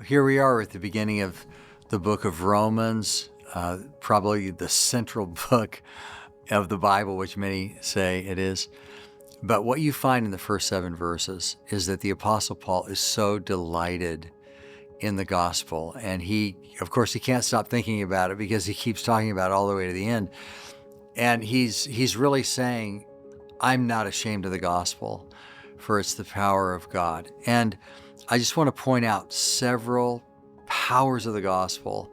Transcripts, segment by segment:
here we are at the beginning of the book of Romans, probably the central book of the Bible, which many say it is. But what you find in the first 7 verses is that the Apostle Paul is so delighted in the gospel. And he can't stop thinking about it because he keeps talking about it all the way to the end. And he's really saying, I'm not ashamed of the gospel, for it's the power of God. And I just want to point out several powers of the gospel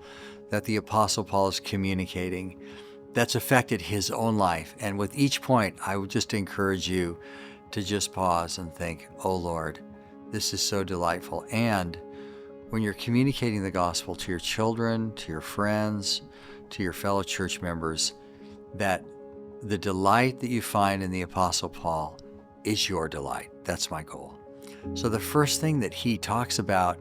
that the Apostle Paul is communicating that's affected his own life. And with each point, I would just encourage you to just pause and think, oh Lord, this is so delightful. And when you're communicating the gospel to your children, to your friends, to your fellow church members, that the delight that you find in the Apostle Paul is your delight. That's my goal. So the first thing that he talks about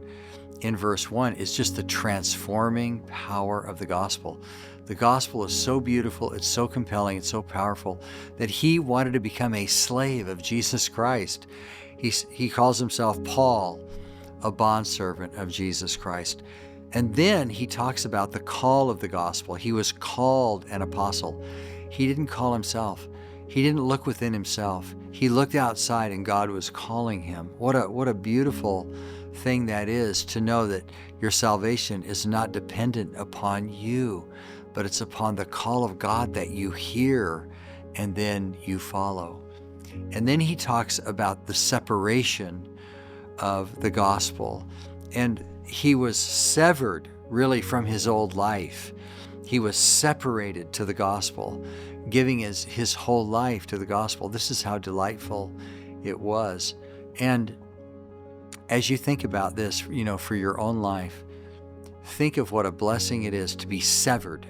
in verse 1 is just the transforming power of the gospel. The gospel is so beautiful, it's so compelling, it's so powerful that he wanted to become a slave of Jesus Christ. He calls himself Paul, a bondservant of Jesus Christ. And then he talks about the call of the gospel. He was called an apostle. He didn't call himself. He didn't look within himself. He looked outside and God was calling him. What a beautiful thing that is, to know that your salvation is not dependent upon you, but it's upon the call of God that you hear and then you follow. And then he talks about the separation of the gospel. And he was severed really from his old life. He was separated to the gospel, giving his whole life to the gospel. This is how delightful it was. And as you think about this, for your own life, think of what a blessing it is to be severed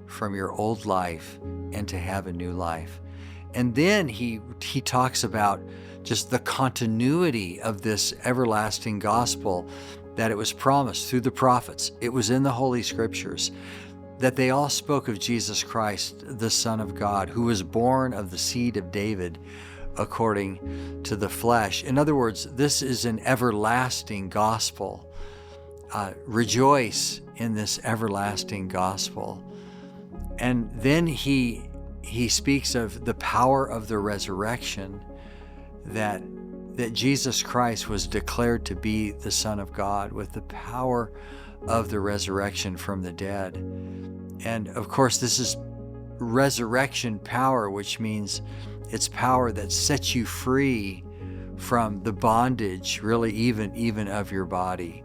from your old life and to have a new life. And then he talks about just the continuity of this everlasting gospel, that it was promised through the prophets. It was in the Holy Scriptures, that they all spoke of Jesus Christ, the Son of God, who was born of the seed of David according to the flesh. In other words, this is an everlasting gospel. Rejoice in this everlasting gospel. And then he speaks of the power of the resurrection, that Jesus Christ was declared to be the Son of God with the power of the resurrection from the dead. And of course, this is resurrection power, which means it's power that sets you free from the bondage, really even of your body.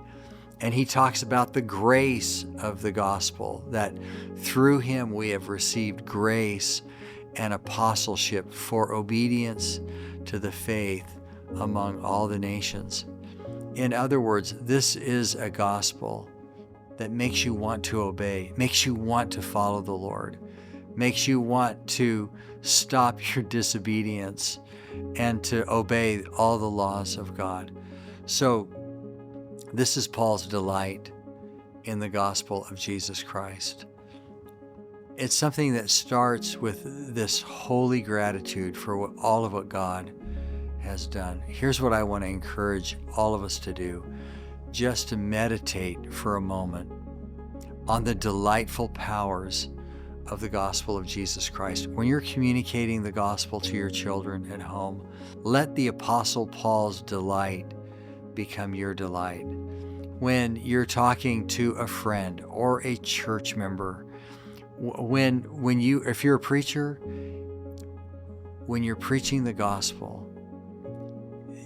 And he talks about the grace of the gospel, that through him we have received grace and apostleship for obedience to the faith among all the nations. In other words, this is a gospel that makes you want to obey, makes you want to follow the Lord, makes you want to stop your disobedience and to obey all the laws of God. So this is Paul's delight in the gospel of Jesus Christ. It's something that starts with this holy gratitude for all of what God has done. Here's what I want to encourage all of us to do, just to meditate for a moment on the delightful powers of the gospel of Jesus Christ. When you're communicating the gospel to your children at home, let the Apostle Paul's delight become your delight. When you're talking to a friend or a church member, if you're a preacher, when you're preaching the gospel,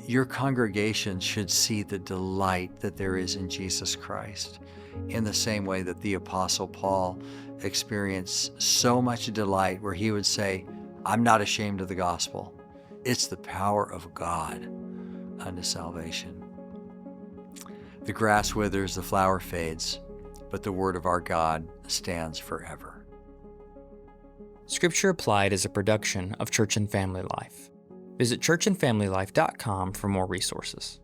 your congregation should see the delight that there is in Jesus Christ, in the same way that the Apostle Paul experienced so much delight, where he would say, I'm not ashamed of the gospel. It's the power of God unto salvation. The grass withers, the flower fades, but the word of our God stands forever. Scripture Applied is a production of Church and Family Life. Visit churchandfamilylife.com for more resources.